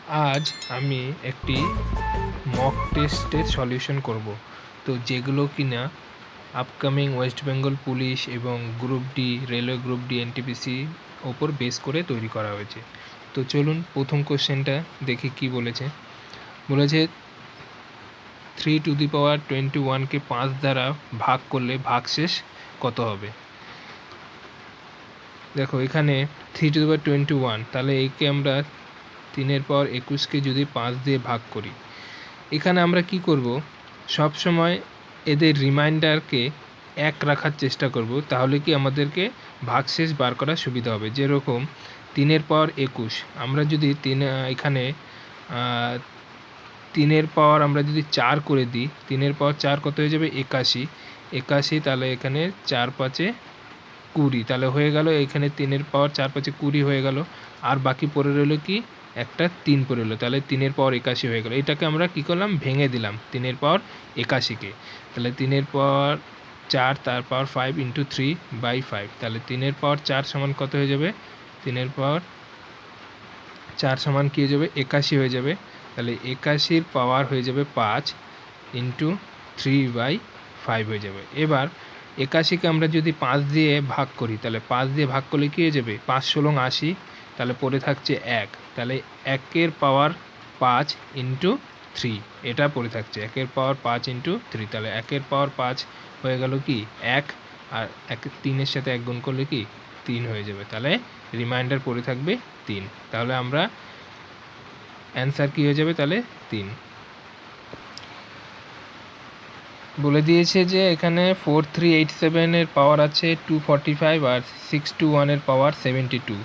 আজ আমি একটি মক টেস্টের সলিউশন করব, তো যেগুলো কিনা আপকামিং ওয়েস্ট বেঙ্গল পুলিশ এবং group D, railway group D, NTPC ওপর বেস করে তৈরি করা হয়েছে। তো চলুন প্রথম কোশ্চেনটা দেখি কি বলেছে। বলেছে 3^21কে 5 দ্বারা ভাগ করলে ভাগশেষ কত হবে। দেখো এখানে 3^21, তাহলে একে আমরা 3^21কে যদি 5 দিয়ে ভাগ করি, এখানে আমরা কি করব, সব সময় এদের রিমাইন্ডারকে 1 রাখার চেষ্টা করব, তাহলে কি আমাদেরকে ভাগশেষ বার করা সুবিধা হবে। যেরকম 3^21 আমরা যদি এখানে 3 আমরা যদি 4 করে দিই, 3^4 কত হয়ে যাবে 81, তাহলে এখানে 4×5 20, তাহলে হয়ে গেল এখানে 3^4 20 হয়ে গেল। আর বাকি পড়ে রইল কি, একটা 3 পড়ে রইল, তাহলে 3^81 হয়ে গেল। এটাকে আমরা কি করলাম, ভেঙে দিলাম 3^81কে, তাহলে 3^4 তার পাওয়ার 5 × 3/5, তাহলে 3^4 সমান কত হয়ে যাবে, 3^4 সমান কী হয়ে যাবে, 81 হয়ে যাবে। তাহলে 81-র পাওয়ার হয়ে যাবে 5 × 3/5 হয়ে যাবে। এবার 81কে আমরা যদি 5 দিয়ে ভাগ করি, তাহলে 5 দিয়ে ভাগ করলে কী হয়ে যাবে, 5×16 80, তাহলে পড়ে থাকছে 1, তাহলে 1-এর পাওয়ার 5 × 3, এটা পড়ে থাকছে 1-এর পাওয়ার 5 × 3, তাহলে 1-এর পাওয়ার 5 হয়ে গেল কি 1, আর 3-এর সাথে 1 গুণ করলে কি 3 হয়ে যাবে, তাহলে রিমাইন্ডার পড়ে থাকবে 3, তাহলে আমরা অ্যান্সার কী হয়ে যাবে, তাহলে 3 বলে দিয়েছে। যে এখানে 4387-এর পাওয়ার আছে 245 আর 621-এর পাওয়ার 72,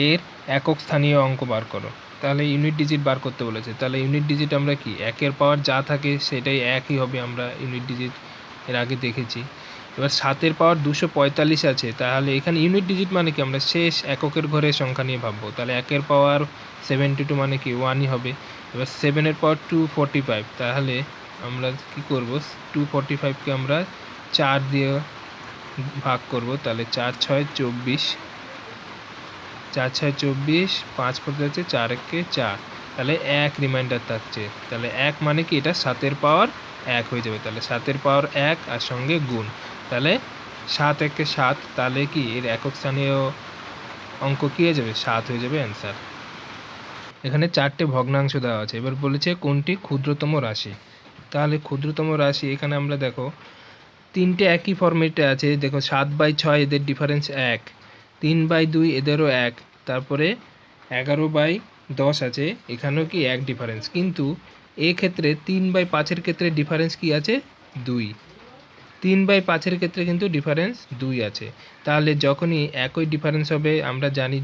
এর একক স্থানীয় অঙ্ক বার করো। তাহলে ইউনিট ডিজিট বার করতে বলেছে, তাহলে ইউনিট ডিজিট আমরা কি, 1-এর পাওয়ার যা থাকে সেটাই একই হবে, আমরা ইউনিট ডিজিট এর আগে দেখেছি। এবার 7-এর পাওয়ার 245 আছে, তাহলে এখানে ইউনিট ডিজিট মানে কি, আমরা শেষ এককের ঘরের সংখ্যা নিয়ে ভাববো, তাহলে 1-এর পাওয়ার 72 মানে কি 1ই হবে। এবার 7-এর পাওয়ার 245, তাহলে আমরা কি করব, 245কে আমরা 4 দিয়ে ভাগ করব, তাহলে 4×6 = 24, 4×6 = 24, 5 পড়ে যাচ্ছে, 4×1 = 4, তাহলে 1 রিমাইন্ডার থাকছে, তাহলে 1 মানে কি এটা 7-এর পাওয়ার 1 হয়ে যাবে, তাহলে 7-এর পাওয়ার 1 আর সঙ্গে গুণ, তাহলে 7×1 = 7, তাহলে কি এর একক স্থানীয় অঙ্ক কী হয়ে যাবে, 7 হয়ে যাবে অ্যান্সার। এখানে 4টে ভগ্নাংশ দেওয়া আছে, এবার বলেছে কোনটি ক্ষুদ্রতম রাশি। তাহলে ক্ষুদ্রতম রাশি এখানে আমরা দেখো 3টে একই ফর্মেটে আছে, দেখো 7/6 এদের ডিফারেন্স 1, 3/2 এদেরও 1, তারপরে 11/10 আছে, এখানেও কি 1 ডিফারেন্স, কিন্তু এক্ষেত্রে 3/5-এর ক্ষেত্রে ডিফারেন্স কি আছে, 2, 3/5-এর ক্ষেত্রে কিন্তু ডিফারেন্স 2 আছে। তাহলে যখনই একই ডিফারেন্স হবে, আমরা জানি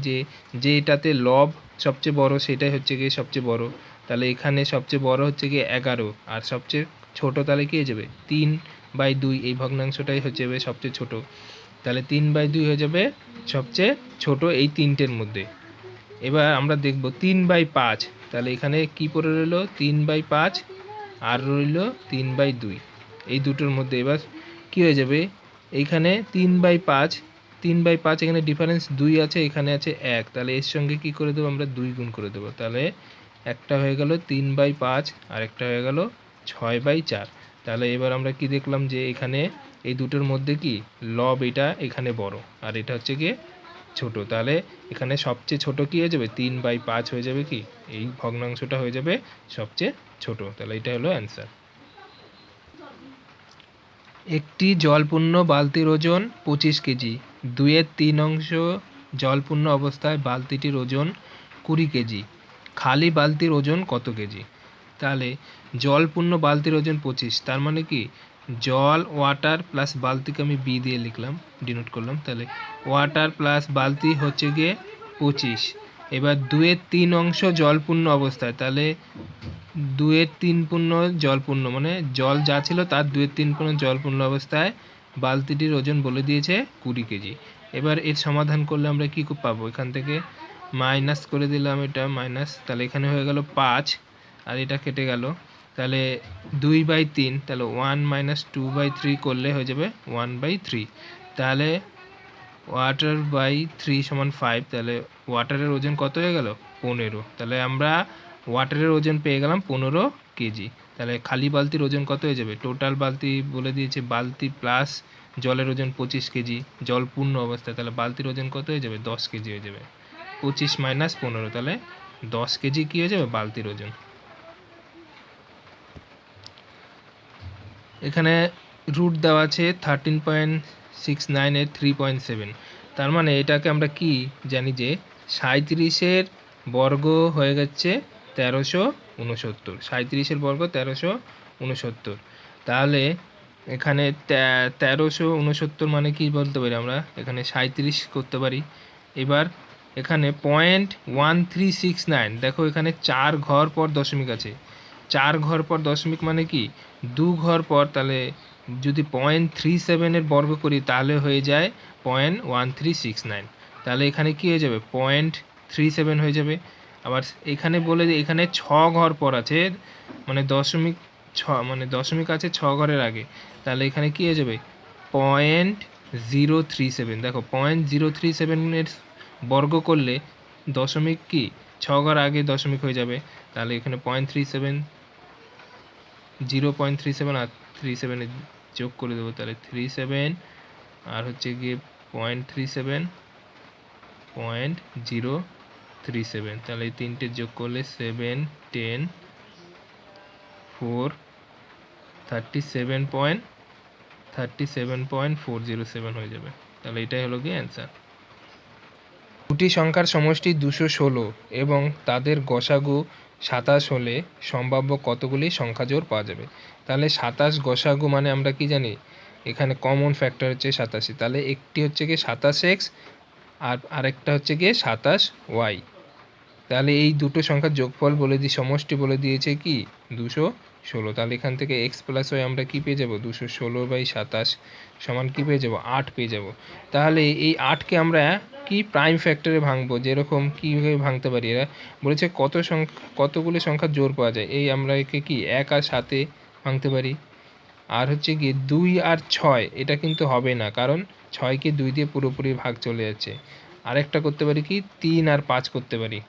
যে এটাতে লব সবচেয়ে বড় সেটাই হচ্ছে গিয়ে সবচেয়ে বড়, তাহলে এখানে সবচেয়ে বড় হচ্ছে গিয়ে 11, আর সবচেয়ে ছোট তাহলে কী হয়ে যাবে 3/2, এই ভগ্নাংশটাই হচ্ছে যাবে সবচেয়ে ছোট, তাহলে 3/2 হয়ে যাবে সবচেয়ে ছোট এই 3টের মধ্যে। এবার আমরা দেখব 3/5, তাহলে এখানে কি পড়ে রইল 3/5 আর রইল 3/2, এই দুটোর মধ্যে এবার কি হয়ে যাবে, এইখানে 3/5 এখানে ডিফারেন্স 2 আছে, এখানে আছে 1, তাহলে এর সঙ্গে কি করে দেবো, আমরা 2 গুণ করে দেবো, তাহলে একটা হয়ে গেল 3/5 আর একটা হয়ে গেল 6/4। তাহলে এবার আমরা কি দেখলাম, যে এখানে এই দুটোর মধ্যে কি লব এটা এখানে বড় আর এটা হচ্ছে গিয়ে ছোট, তাহলে এখানে সবচেয়ে ছোট কি হয়ে যাবে 3/5 হয়ে যাবে, কি এই ভগ্নাংশটা হয়ে যাবে সবচেয়ে ছোট, তাহলে এটা হলো অ্যান্সার। একটি জলপূর্ণ বালতির ওজন 25 কেজি, 2/3 জলপূর্ণ অবস্থায় বালতিটির ওজন 20 কেজি, খালি বালতির ওজন কত কেজি। তাহলে জলপূর্ণ বালতির ওজন 25, তার মানে কি জল, ওয়াটার প্লাস বালতিকে আমি বি দিয়ে লিখলাম, ডিনোট করলাম, তাহলে ওয়াটার প্লাস বালতি হচ্ছে গিয়ে 25। এবার 2/3 জলপূর্ণ অবস্থায়, তাহলে 2/3 জলপূর্ণ মানে জল যা ছিল তার 2/3 জলপূর্ণ অবস্থায় বালতিটির ওজন বলে দিয়েছে 20 কেজি। এবার এর সমাধান করলে আমরা কী পাবো, এখান থেকে মাইনাস করে দিলাম, এটা মাইনাস, তাহলে এখানে হয়ে গেল 5 আর এটা কেটে গেল, তাহলে 2/3, তাহলে 1 - 2/3 করলে হয়ে যাবে 1/3, তাহলে water/3 = 5, তাহলে ওয়াটারের ওজন কত হয়ে গেল 15, তাহলে আমরা ওয়াটারের ওজন পেয়ে গেলাম 15 কেজি। তাহলে খালি বালতির ওজন কত হয়ে যাবে? টোটাল বালতি বলে দিয়েছে, বালতি প্লাস জলের ওজন 25 কেজি, জল পূর্ণ অবস্থায়, তাহলে বালতির ওজন কত হয়ে যাবে? 10 কেজি হয়ে যাবে। 25 মাইনাস 15, তাহলে 10 কেজি কী হয়ে যাবে? বালতির ওজন। এখানে রুট দেওয়া আছে 13.69 এর 3.7, তার মানে এটাকে আমরা কি জানি যে 37-এর বর্গ হয়ে গেছে 1369। 37-এর বর্গ 1369, তাহলে এখানে 1369 মানে কি বলতে পারি আমরা? এখানে 37 করতে পারি। এবার এখানে 0.1369, দেখো এখানে 4 ঘর পর দশমিক আছে। 4 ঘর পর দশমিক মানে কি 2 ঘর পর, তাহলে যদি 0.37-এর বর্গ করি তাহলে হয়ে যায় 0.1369, তাহলে এখানে কি হয়ে যাবে? 0.37 হয়ে যাবে। আবার এখানে বলে যে এখানে 6 ঘর পর আছে, মানে দশমিক 6, মানে দশমিক আছে 6 ঘরের আগে, তাহলে এখানে কি হয়ে যাবে? 0.037। দেখো 0.037-এর বর্গ করলে দশমিক কি 6 ঘর আগে দশমিক হয়ে যাবে, তাহলে এখানে 0.37, 0.37 আর 37 যোগ করে দেবো, তাহলে 37 আর হচ্ছে গিয়ে 0.37, তাহলে এই তিনটে যোগ করলে 7, 10, 4, 37.407 হয়ে যাবে। তাহলে এটাই হলো কি অ্যান্সার। দুটি সংখ্যার সমষ্টি 216 এবং তাদের গসাগু 27 হলে সম্ভাব্য কতগুলি সংখ্যা জোড় পাওয়া যাবে? তাহলে 27 গসাগু মানে আমরা কি জানি? এখানে কমন ফ্যাক্টর হচ্ছে 87, তাহলে একটি হচ্ছে কি 27x আর আরেকটা হচ্ছে গিয়ে 27y। তাহলে এই দুটো সংখ্যার যোগফল বলে সমষ্টি বলে দিয়েছে কি 216। তাহলে এখান থেকে x প্লাস ওয়াই আমরা কি পেয়ে যাব? 216/27 সমান কি পেয়ে যাব? 8 পেয়ে যাব। তাহলে এই 8কে আমরা কি প্রাইম ফ্যাক্টরে ভাঙবো, যেরকম কীভাবে ভাঙতে পারি? এরা বলেছে কতগুলি সংখ্যার জোড় পাওয়া যায়, এই আমরা একে কি 1 আর 7-এ ভাঙতে পারি। আর হচ্ছে কি 2 আর 6, এটা কিন্তু হবে না, কারণ 6কে 2 দিয়ে পুরোপুরি ভাগ চলে যাচ্ছে। আরেকটা করতে পারি কি 3 আর 5 করতে পারি।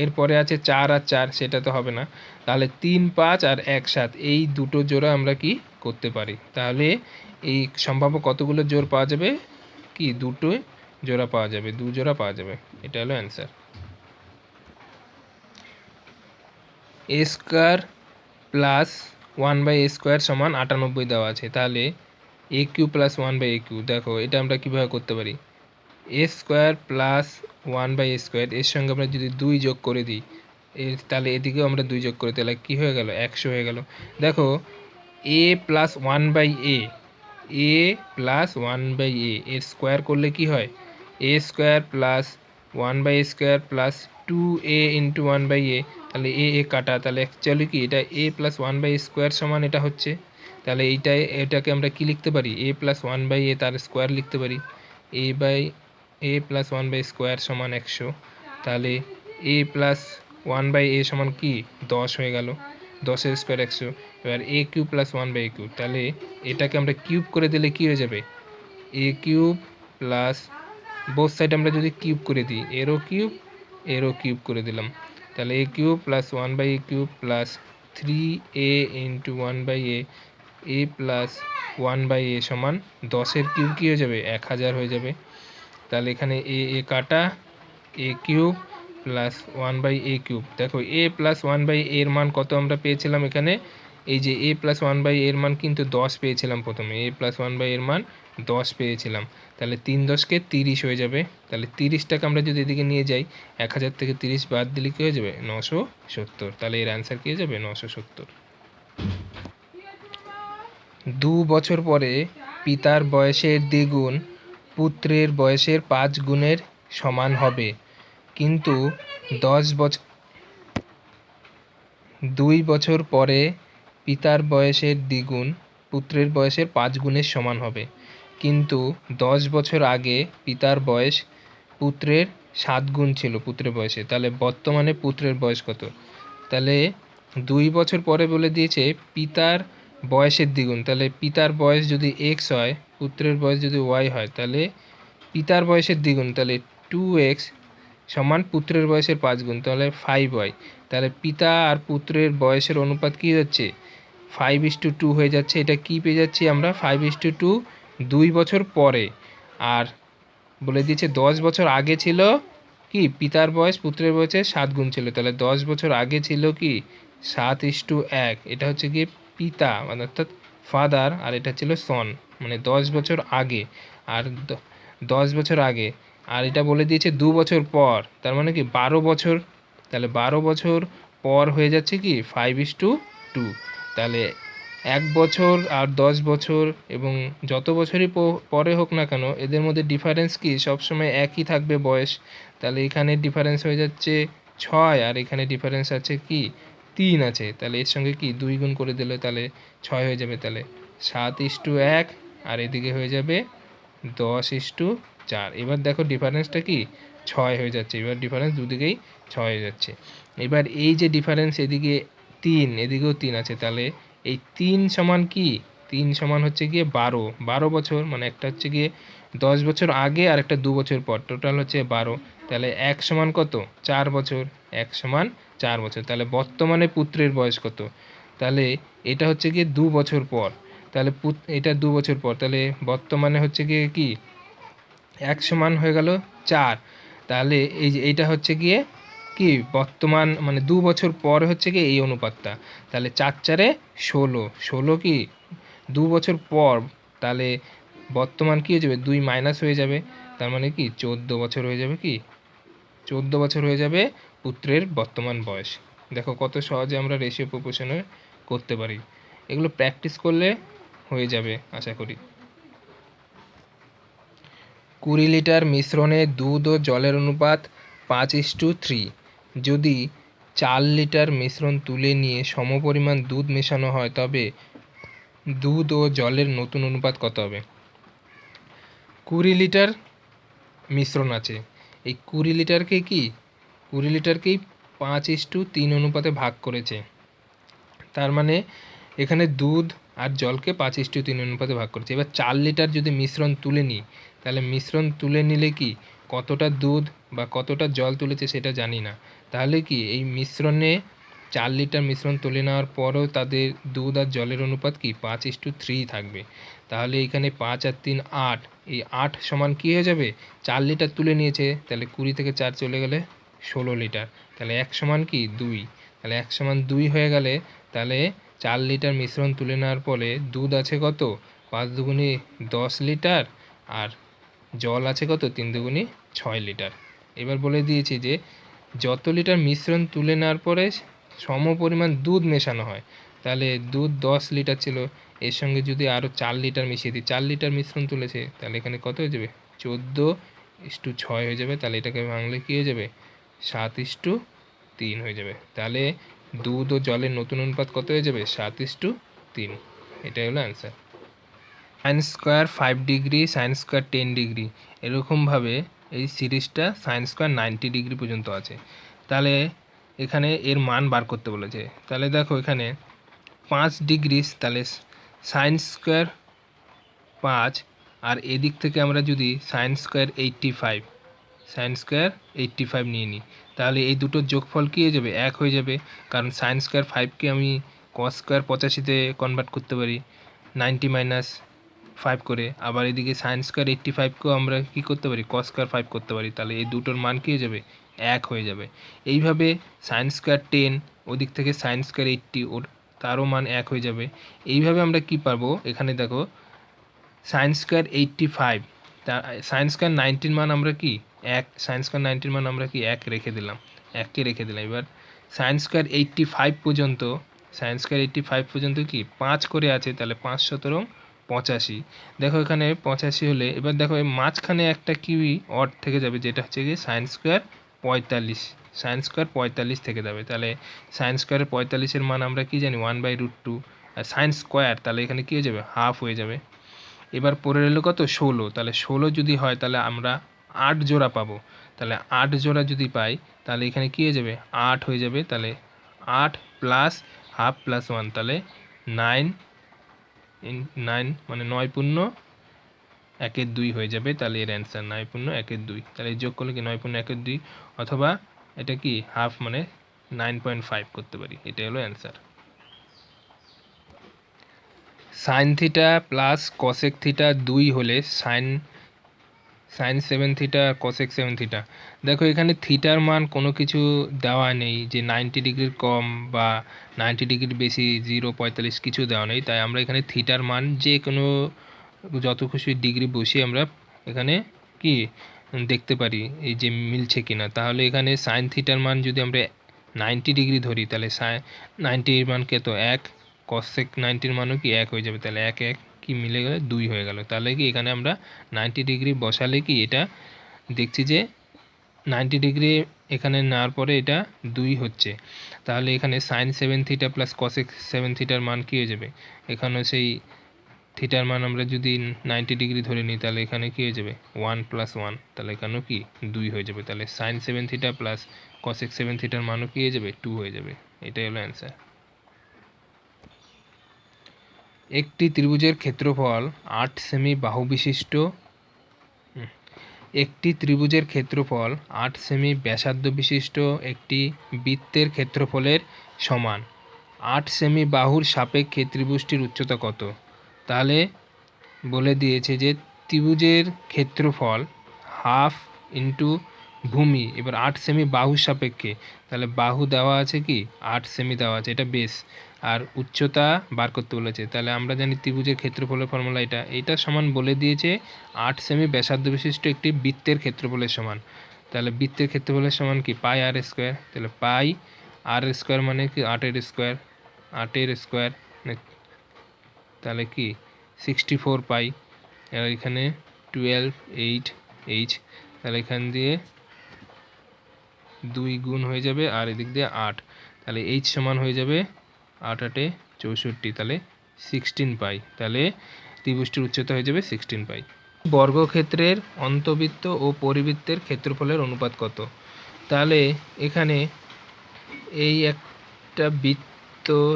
এরপরে আছে 4 আর 4, সেটা তো হবে না। তাহলে 3, 5 আর 1, 7 এই দুটো জোড়া আমরা কি করতে পারি। তাহলে এই সম্ভাব্য কতগুলো জোড় পাওয়া যাবে? কি 2 জোড়া পাওয়া যাবে, 2 জোড়া পাওয়া যাবে। এটা হলো answer. a square plus 1/a² সমান 98 দেওয়া আছে, তাহলে a³ প্লাস 1/a³, দেখো এটা আমরা কীভাবে করতে পারি? a স্কোয়ার প্লাস 1/a², এর সঙ্গে আমরা যদি 2 যোগ করে দিই, তাহলে এদিকেও আমরা 2 যোগ করি, তাহলে কী হয়ে গেল? 100 হয়ে গেল। দেখো a plus 1/a, a plus 1/a এর স্কোয়ার করলে কি হয়? a square plus 1/a² plus 2a into 1/a, তাহলে a কাটা, তাহলে অ্যাকচুয়ালি কি এটা a প্লাস 1/a² সমান এটা হচ্ছে। তাহলে এটাকে আমরা কি লিখতে পারি? a প্লাস 1/a তার স্কোয়ার লিখতে পারি, a প্লাস 1/² সমান 100। তাহলে a প্লাস 1/a সমান কি 10 হয়ে গেল, 10-এর স্কোয়ার 100। এবার a³ প্লাস 1/a³, তাহলে এটাকে আমরা কিউব করে দিলে কি হয়ে যাবে? a³ প্লাস বোথ সাইড আমরা যদি কিউব করে দিই, এরও কিউব করে দিলাম, তাহলে a³ plus 1/a³ plus 3a into 1/a, a plus 1/a সমান 10-এর কিউব কী হয়ে যাবে? 1000 হয়ে যাবে। তাহলে এখানে a কাটা, a³ প্লাস 1/a³, দেখো a প্লাস 1/a এর মান কত আমরা পেয়েছিলাম? এখানে এই যে a প্লাস 1/a এর মান কিন্তু 10 পেয়েছিলাম প্রথমে, a প্লাস 1/a এর মান 10 পেয়েছিলাম, তাহলে 3 10-কে 30 হয়ে যাবে। তাহলে 30টাকে আমরা যদি এদিকে নিয়ে যাই, 1000 থেকে 30 বাদ দিলে কী হয়ে যাবে? 970। তাহলে এর অ্যান্সার কী হয়ে যাবে? 970। 2 বছর পরে পিতার বয়সের দ্বিগুণ পুত্রের বয়সের 5 গুণের সমান হবে, কিন্তু 2 বছর পরে পিতার বয়সের দ্বিগুণ পুত্রের বয়সের 5 গুণের সমান হবে, কিন্তু 10 বছর আগে পিতার বয়স পুত্রের 7 গুণ ছিল পুত্রের বয়সে। তাহলে বর্তমানে পুত্রের বয়স কত? তাহলে 2 বছর পরে বলে দিয়েছে পিতার বয়সের দ্বিগুণ, তাহলে পিতার বয়স যদি x হয়, পুত্রের বয়স যদি y হয়, তাহলে পিতার বয়সের দ্বিগুণ, তাহলে 2x সমান পুত্রের বয়সের 5 গুণ, তাহলে 5y। তাহলে পিতা আর পুত্রের বয়সের অনুপাত কী হচ্ছে 5:2 হয়ে যাচ্ছে। এটা কি পেয়ে যাচ্ছি আমরা 5:2 2 বছর পরে। আর বলে দিয়েছে 10 বছর আগে ছিল কি পিতার বয়স পুত্রের বয়সের 7 গুণ ছিল, তাহলে 10 বছর আগে ছিল কি 7:1। এটা হচ্ছে কি পিতা মানে অর্থাৎ ফাদার, আর এটা ছিল সন মানে 10 বছর আগে। আর 10 বছর আগে, আর এটা বলে দিয়েছে 2 বছর পর, তার মানে কি 12 বছর। তাহলে 12 বছর পর হয়ে যাচ্ছে কি 5:2। তাহলে 1 বছর আর 10 বছর এবং যত বছরই পরে হোক না কেন এদের মধ্যে ডিফারেন্স কি সবসময় একই থাকবে বয়স। তাহলে এখানে ডিফারেন্স হয়ে যাচ্ছে 6, আর এখানে ডিফারেন্স আছে কি 3 আছে। তাহলে এর সঙ্গে কি 2 গুণ করে দিলে তাহলে 6 হয়ে যাবে। তাহলে 7:1 আর এদিকে হয়ে যাবে 10:4। এবার দেখো ডিফারেন্সটা কি 6 হয়ে যাচ্ছে। এবার ডিফারেন্স দুদিকেই 6 হয়ে যাচ্ছে। এবার এই যে ডিফারেন্স এদিকে 3 এদিকেও 3 আছে, তাহলে এই 3 সমান কি 3 সমান হচ্ছে গিয়ে 12 বছর, মানে একটা হচ্ছে গিয়ে 10 বছর আগে আর একটা 2 বছর পর, টোটাল হচ্ছে 12। তাহলে 1 সমান কত 4 বছর, 1 সমান 4 বছর। তাহলে বর্তমানে পুত্রের বয়স কত, তাহলে এটা হচ্ছে গিয়ে 2 বছর পর। তাহলে এটা 2 বছর পর, তাহলে বর্তমানে হচ্ছে গিয়ে কি 1 সমান হয়ে গেল 4। তাহলে এই যে এইটা হচ্ছে গিয়ে কি বর্তমান মানে 2 বছর পর হচ্ছে গিয়ে এই অনুপাতটা। তাহলে 4 4 16, 16 কি 2 বছর পর, তাহলে বর্তমান কি হয়ে যাবে 2 মাইনাস হয়ে যাবে, তার মানে কি 14 বছর হয়ে যাবে। কি 14 বছর হয়ে যাবে পুত্রের বর্তমান বয়স। দেখো কত সহজে আমরা রেশিও প্রপোর্শনে করতে পারি। এগুলো প্র্যাকটিস করলে হয়ে যাবে আশা করি। 20 লিটার মিশ্রণে দুধ ও জলের অনুপাত 5:3। যদি 4 লিটার মিশ্রণ তুলে নিয়ে সমপরিমাণ দুধ মেশানো হয় তবে দুধ ও জলের নতুন অনুপাত কত হবে। 20 লিটার মিশ্রণ আছে, এই 20 লিটারকে কি 20 লিটারকেই 5:3 অনুপাতে ভাগ করেছে। তার মানে এখানে দুধ আর জলকে 5:3 অনুপাতে ভাগ করেছে। এবার 4 লিটার যদি মিশ্রণ তুলে নিই, তাহলে মিশ্রণ তুলে নিলে কি কতটা দুধ বা কতটা জল তুলেছে সেটা জানি না। তাহলে কি এই মিশ্রণে 4 লিটার মিশ্রণ তুলে নেওয়ার পরও তাদের দুধ আর জলের অনুপাত কি 5:3 থাকবে। তাহলে এখানে 5 আর 3 8, এই 8 সমান কী হয়ে যাবে 4 লিটার তুলে নিয়েছে, তাহলে 20 থেকে 4 চলে গেলে 16 লিটার। তাহলে 1 সমান কি 2, তাহলে 1 সমান 2 হয়ে গেলে তাহলে 4 লিটার মিশ্রণ তুলে নেওয়ার পরে দুধ আছে কত 5 দুগুণে 10 লিটার, আর জল আছে কত 3 দুগুণে 6 লিটার। এবার বলে দিয়েছি যে যত লিটার মিশ্রণ তুলে নেওয়ার পরে সম পরিমাণ দুধ মেশানো হয়, তাহলে দুধ 10 লিটার ছিল, এর সঙ্গে যদি আরও 4 লিটার মিশিয়ে দিই, 4 লিটার মিশ্রণ তুলেছে, তাহলে এখানে কত হয়ে যাবে 14:6 হয়ে যাবে। তাহলে এটাকে ভাঙলে কী হয়ে যাবে 7:3 হয়ে যাবে। তাহলে দুধ ও জলের নতুন অনুপাত কত হয়ে যাবে 7:3। এটাই হলো answer. Sine square 5 degree, sine square 10 degree, এরকমভাবে এই সিরিজটা সাইন স্কোয়ার 90 ডিগ্রি পর্যন্ত আছে। তাহলে এখানে এর মান বার করতে বলেছে। তাহলে দেখো এখানে 5 ডিগ্রি, তাহলে সাইন স্কোয়ার 5, আর এদিক থেকে আমরা যদি সাইন স্কোয়ার 85, সাইন স্কোয়ার 85 নিয়ে নিই, তাহলে এই দুটোর যোগফল কী হয়ে যাবে 1 হয়ে যাবে। কারণ সাইন স্কোয়ার 5কে আমি কস স্কোয়ার 85-তে কনভার্ট করতে পারি 90 - 5 করে। আবার এদিকে সাইন স্কোয়ার 85কেও আমরা কী করতে পারি কস স্কোয়ার 5 করতে পারি। তাহলে এই দুটোর মান কী হয়ে যাবে 1 হয়ে যাবে। এইভাবে সাইন স্কোয়ার 10, ওদিক থেকে সাইন স্কোয়ার 80, ওর তারও মান 1 হয়ে যাবে। এইভাবে আমরা কি পারবো এখানে দেখো সাইন স্কোয়ার 85, সাইন স্কোয়ার 90-র মান আমরা কি 1, সাইন স্কোয়ার 90-র মান আমরা কি 1 রেখে দিলাম, 1কে রেখে দিলাম। এবার সাইন স্কোয়ার 85 পর্যন্ত, সাইন স্কোয়ার 85 পর্যন্ত কি 5 করে আছে, তাহলে 5 × 85। দেখো এখানে 85 হলে এবার দেখো মাঝখানে একটা কি অড থেকে যাবে, যেটা হচ্ছে কি সাইন স্কোয়ার 45, সাইন স্কোয়ার 45 থেকে যাবে। তাহলে সাইন স্কোয়ারের 45-এর মান আমরা কি জানি 1/√2, আর সাইন স্কোয়ার তাহলে এখানে কী হয়ে যাবে হাফ হয়ে যাবে। এবার পরে রইল কত 16, তাহলে 16 যদি হয় তাহলে আমরা 8 জোড়া পাবো। তাহলে 8 জোড়া যদি পাই তাহলে এখানে কী হয়ে যাবে 8 হয়ে যাবে। তাহলে 8 প্লাস হাফ প্লাস 1, তাহলে 9 মানে 9 × 1/2 হয়ে যাবে। তাহলে এর অ্যান্সার 9/2। তাহলে যোগ করলে কি 9/2 অথবা এটা কি হাফ মানে 9.5 করতে পারি, এটাই হলো answer. Sine theta plus cosec theta 2 হলে সাইন 7 থিটা কসেক 7 থিটা। দেখো এখানে থিটার মান কোনো কিছু দেওয়া নেই যে 90 ডিগ্রির কম বা 90 ডিগ্রির বেশি, 0, 45 কিছু দেওয়া নেই। তাই আমরা এখানে থিটার মান যে কোনো যত খুশি ডিগ্রি বসিয়ে আমরা এখানে কি দেখতে পারি এই যে মিলছে কিনা। তাহলে এখানে সাইন থিটার মান যদি আমরা 90 ডিগ্রি ধরি তাহলে 90 মান কত 1, কসেক 90 মানও কি 1 হয়ে যাবে। তাহলে 1 কি মিলে গেলে 2 হয়ে গেল। তাহলে কি এখানে আমরা 90 ডিগ্রি বসালে কি এটা দেখছি যে 90 ডিগ্রি এখানে নেওয়ার পরে এটা 2 হচ্ছে। তাহলে এখানে সাইন 7 থিটা প্লাস কসেক 7 থিটার মান কী হয়ে যাবে, এখানেও সেই থিটার মান আমরা যদি 90 ডিগ্রি ধরে নিই তাহলে এখানে কী হয়ে যাবে 1 + 1, তাহলে এখানেও কি 2 হয়ে যাবে। তাহলে সাইন 7 থিটা প্লাস কসেক 7 থিটার মানও কী হয়ে যাবে 2 হয়ে যাবে। এটাই হলো অ্যান্সার। একটি ত্রিভুজের ক্ষেত্রফল 8 সেমি বাহু বিশিষ্ট একটি ত্রিভুজের ক্ষেত্রফল 8 সেমি ব্যাসার্ধ বিশিষ্ট একটি বৃত্তের ক্ষেত্রফলের সমান। 8 সেমি বাহুর সাপেক্ষে ত্রিভুজটির উচ্চতা কত? তাহলে বলে দিয়েছে যে ত্রিভুজের ক্ষেত্রফল হাফ ইন্টু ভূমি, এবার 8 সেমি বাহুর সাপেক্ষে, তাহলে বাহু দেওয়া আছে কি 8 সেমি দেওয়া আছে, এটা বেস, আর উচ্চতা বার করতে বলেছে। তাহলে আমরা জানি ত্রিভুজের ক্ষেত্রফলের ফর্মুলা এটা সমান বলে দিয়েছে 8 সেমি ব্যাসার্ধ বিশিষ্ট একটি বৃত্তের ক্ষেত্রফলের সমান। তাহলে বৃত্তের ক্ষেত্রফলের সমান কি পাই আর স্কোয়ার। তাহলে পাই আর স্কোয়ার মানে কি 8-এর স্কোয়ার, 8-এর স্কোয়ার তাহলে কি 64 পাই। আর এখানে 12 তাহলে এখান দিয়ে 2 গুণ হয়ে যাবে আর এদিক দিয়ে 8, তাহলে এইচ সমান হয়ে যাবে 8-8 64, তাহলে 16 পাই। তাহলে ত্রিভুজটির উচ্চতা হয়ে যাবে 16 পাই। বর্গক্ষেত্রের অন্তবৃত্ত ও পরিবৃত্তের ক্ষেত্রফলের অনুপাত কত? তাহলে এখানে এই একটা বৃত্তর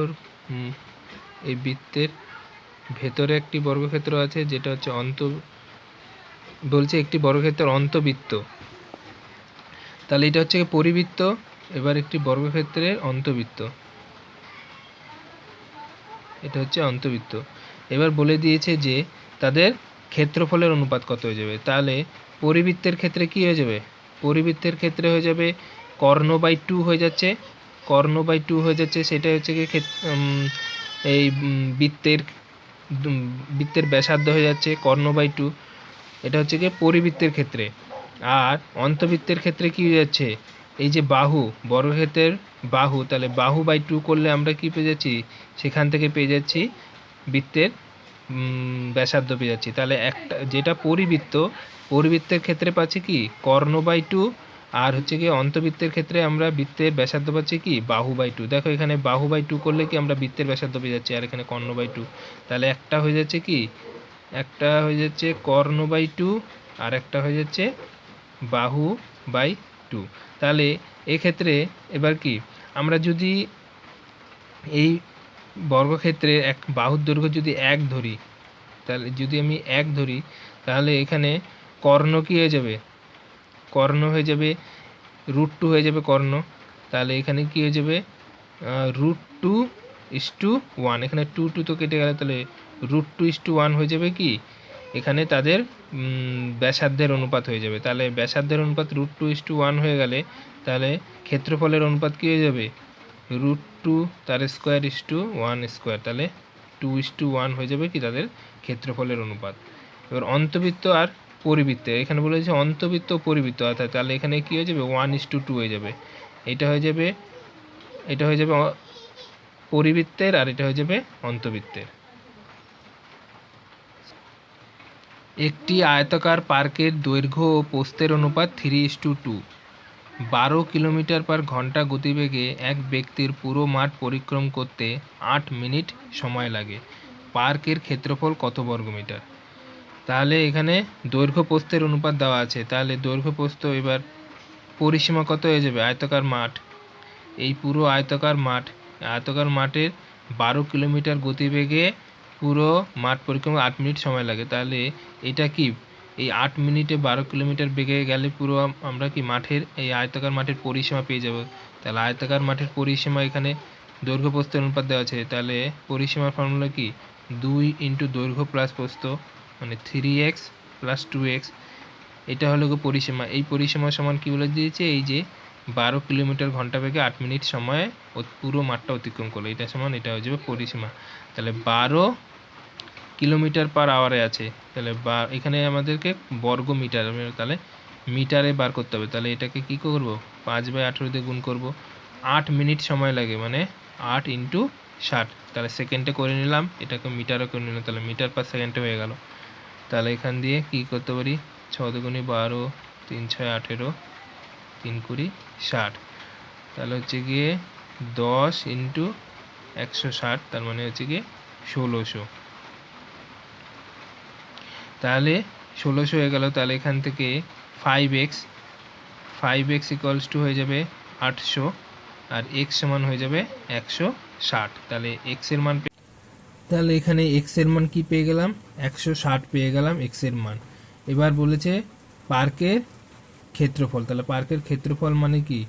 এই বৃত্তের ভেতরে একটি বর্গক্ষেত্র আছে যেটা হচ্ছে বলছে একটি বর্গক্ষেত্রের অন্তবৃত্ত, তাহলে এটা হচ্ছে পরিবৃত্ত। এবার একটি বর্গক্ষেত্রের অন্তবৃত্ত, এটা হচ্ছে অন্তবৃত্ত। এবার বলে দিয়েছে যে তাদের ক্ষেত্রফলের অনুপাত কত হয়ে যাবে। তাহলে পরিবৃত্তের ক্ষেত্রে কি হয়ে যাবে, পরিবৃত্তের ক্ষেত্রে হয়ে যাবে কর্ণ/2 হয়ে যাচ্ছে, কর্ণ/2 হয়ে যাচ্ছে। সেটা হচ্ছে কি এই বৃত্তের ব্যাসার্ধ হয়ে যাচ্ছে কর্ণ/2, এটা হচ্ছে কি পরিবৃত্তের ক্ষেত্রে। আর অন্তবৃত্তের ক্ষেত্রে কি হয়ে যাচ্ছে, এই যে বাহু, বর্গক্ষেত্রের বাহু, তাহলে বাহু/2 করলে আমরা কি পেয়ে যাচ্ছি, সেখান থেকে পেয়ে যাচ্ছি বৃত্তের ব্যাসার্ধ পেয়ে যাচ্ছি। তাহলে একটা যেটা পরিবৃত্তের ক্ষেত্রে পাচ্ছি কি কর্ণ/2, আর হচ্ছে কি অন্তবৃত্তের ক্ষেত্রে আমরা বৃত্তের ব্যাসার্ধ পাচ্ছি কি বাহু/2। দেখো এখানে বাহু/2 করলে কি আমরা বৃত্তের ব্যাসার্ধ পেয়ে যাচ্ছি, আর এখানে কর্ণ/2, তাহলে একটা হয়ে যাচ্ছে কি, একটা হয়ে যাচ্ছে কর্ণ/2 আর একটা হয়ে যাচ্ছে বাহু/2। তাহলে এক্ষেত্রে এবার কি আমরা যদি এই বর্গক্ষেত্রে এক বাহুর দৈর্ঘ্য যদি 1 ধরি, তাহলে যদি আমি 1 ধরি তাহলে এখানে কর্ণ কি হয়ে যাবে, কর্ণ হয়ে যাবে √2 হয়ে যাবে কর্ণ। তাহলে এখানে কি হয়ে যাবে √2:1, এখানে 2 তো কেটে গেলে তাহলে √2:1 হয়ে যাবে কি এখানে তাদের ব্যাসার্ধের অনুপাত হয়ে যাবে। তাহলে ব্যাসার্ধের অনুপাত √2:1 হয়ে গেলে তাহলে ক্ষেত্রফলের অনুপাত কী হয়ে যাবে √2 তার স্কোয়ার/1², তাহলে 2:1 হয়ে যাবে কি তাদের ক্ষেত্রফলের অনুপাত। এবার অন্তবৃত্ত আর পরিবৃত্ত, এখানে বলেছে অন্তবৃত্ত ও পরিবৃত্ত, অর্থাৎ তাহলে এখানে কী হয়ে যাবে 1:2 হয়ে যাবে। এটা হয়ে যাবে পরিবৃত্তের আর এটা হয়ে যাবে অন্তবৃত্তের। একটি আয়তাকার পার্কের দৈর্ঘ্য ও প্রস্থের অনুপাত 3:2। 12 কিলোমিটার/ঘন্টা গতিবেগে এক ব্যক্তির পুরো মাঠ পরিক্রম করতে 8 মিনিট সময় লাগে। পার্কের ক্ষেত্রফল কত বর্গমিটার? তাহলে এখানে দৈর্ঘ্য প্রস্থের অনুপাত দেওয়া আছে, তাহলে দৈর্ঘ্য প্রস্থ এবার পরিসীমা কত হয়ে যাবে, আয়তাকার মাঠ, এই পুরো আয়তাকার মাঠের 12 কিলোমিটার গতিবেগে পুরো মাঠ পরিক্রমা 8 মিনিট সময় লাগে। তাহলে এটা কি এই 8 মিনিটে 12 কিলোমিটার বেগে গেলে পুরো আমরা কি মাঠের এই আয়তাকার মাঠের পরিসীমা পেয়ে যাব। তাহলে আয়তাকার মাঠের পরিসীমা এখানে দৈর্ঘ্য প্রস্থের অনুপাত দেওয়া আছে। তাহলে পরিসীমার ফর্মুলা কি 2 ইন্টু দৈর্ঘ্য প্লাস প্রস্থ মানে 3x প্লাস 2x। এটা হলো পরিসীমা। এই পরিসীমা সমান কি বলে দিয়েছে, এই যে 12 কিলোমিটার ঘন্টা বেগে 8 মিনিট সময়ে পুরো মাঠটা অতিক্রম করলো, এটা সমান এটা হয়ে যাবে পরিসীমা। তাহলে 12 কিলোমিটার পার আওয়ারে আছে। তাহলে এখানে আমাদেরকে বর্গ মিটার, তাহলে মিটারে বার করতে হবে। তাহলে এটাকে কি করব, 5/18 দিয়ে গুণ করব। 8 মিনিট সময় লাগে মানে 8 ইন্টু 60। তাহলে সেকেন্ডে করে নিলাম, এটাকে মিটারে করে নিলাম, তাহলে মিটার পার সেকেন্ডে হয়ে গেল। তাহলে এখান দিয়ে কি করতে পারি, 6 দুগুণে 12, 3 6 18, 3 কুড়ি 60। তাহলে হচ্ছে গিয়ে 10 ইন্টু 160, তার মানে হচ্ছে গিয়ে 1600। তাহলে 1600 হয়ে গেল। তাহলে এখান থেকে 5x ইকুয়ালস টু হয়ে যাবে 800 আর x সমান হয়ে যাবে 160। তাহলে x এর মান, তাহলে এখানে x এর মান কি পেয়ে গেলাম, 160 পেয়ে গেলাম x এর মান। এবার বলেছে পার্কের ক্ষেত্রফল। তাহলে পার্কের ক্ষেত্রফল মানে কি,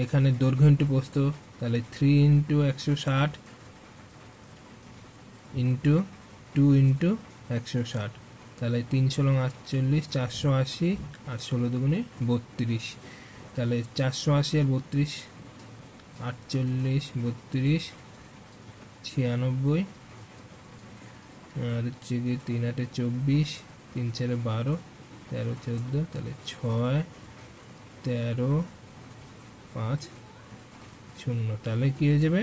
এখানে দৈর্ঘ্য ইন্টু প্রস্থ, তাহলে 3 ইন্টু 160 ইন্টু 2 ইন্টু 160। তাহলে 3×48, 480 আর 16 দুগুণে 32। তাহলে 480 আর 32, 48, 32, 96 আর হচ্ছে গিয়ে 3 8 24, 3 4 12, 13 14, তাহলে 6 13 5 0। তাহলে কি হয়ে যাবে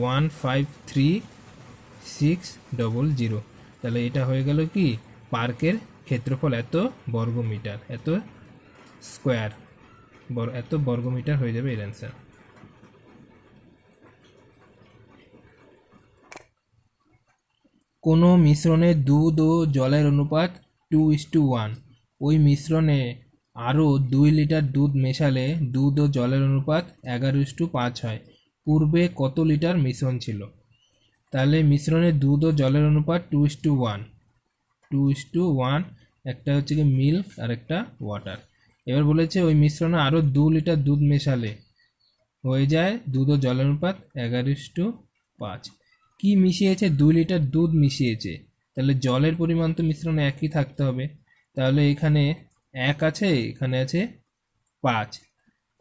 153,600। তাহলে এটা হয়ে গেল কি পার্কের ক্ষেত্রফল এত বর্গমিটার, এত স্কোয়ার, এত বর্গমিটার হয়ে যাবে এর অ্যান্সার। কোনো মিশ্রণে দুধ ও জলের অনুপাত 2:1। ওই মিশ্রণে আরও 2 লিটার দুধ মেশালে দুধ ও জলের অনুপাত 11:5 হয়। পূর্বে কত লিটার মিশ্রণ ছিল। তাহলে মিশ্রণে দুধ ও জলের অনুপাত 2:1, একটা হচ্ছে কি মিল্ক আর একটা ওয়াটার। এবার বলেছে ওই মিশ্রণে আরও 2 লিটার দুধ মেশালে হয়ে যায় দুধ ও জলের অনুপাত 11:5। কি মিশিয়েছে, 2 লিটার দুধ মিশিয়েছে, তাহলে জলের পরিমাণ তো মিশ্রণে একই থাকতে হবে। তাহলে এখানে 1 আছে, এখানে আছে 5।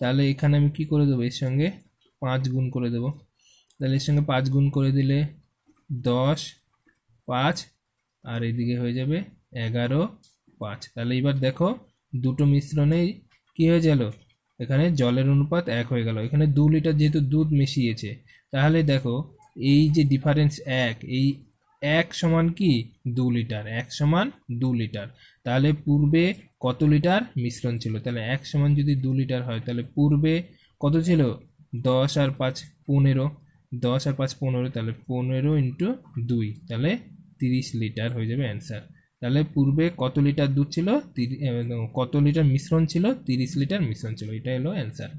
তাহলে এখানে আমি কি করে দেবো, এর সঙ্গে 5 গুণ করে দেবো। তাহলে এর সঙ্গে 5 গুণ করে দিলে 10, 5 আর এদিকে হয়ে যাবে 11, 5। তাহলে এবার দেখো দুটো মিশ্রণেই কি হয়ে গেল, এখানে জলের অনুপাত 1 হয়ে গেল। এখানে 2 লিটার যেহেতু দুধ মিশিয়েছে, তাহলে দেখো এই যে ডিফারেন্স 1, এই 1 সমান কি 2 লিটার, 1 সমান 2 লিটার। তাহলে পূর্বে কত লিটার মিশ্রণ ছিল, তাহলে 1 সমান যদি 2 লিটার হয়, তাহলে পূর্বে কত ছিল, 10 আর 5 15, 10 আর 5 15, তাহলে 15 ইন্টু 2, তাহলে 30 লিটার হয়ে যাবে অ্যান্সার। তাহলে পূর্বে কত লিটার দুধ ছিল, কত লিটার মিশ্রণ ছিল, 30 লিটার মিশ্রণ ছিল, এটা হলো অ্যান্সার।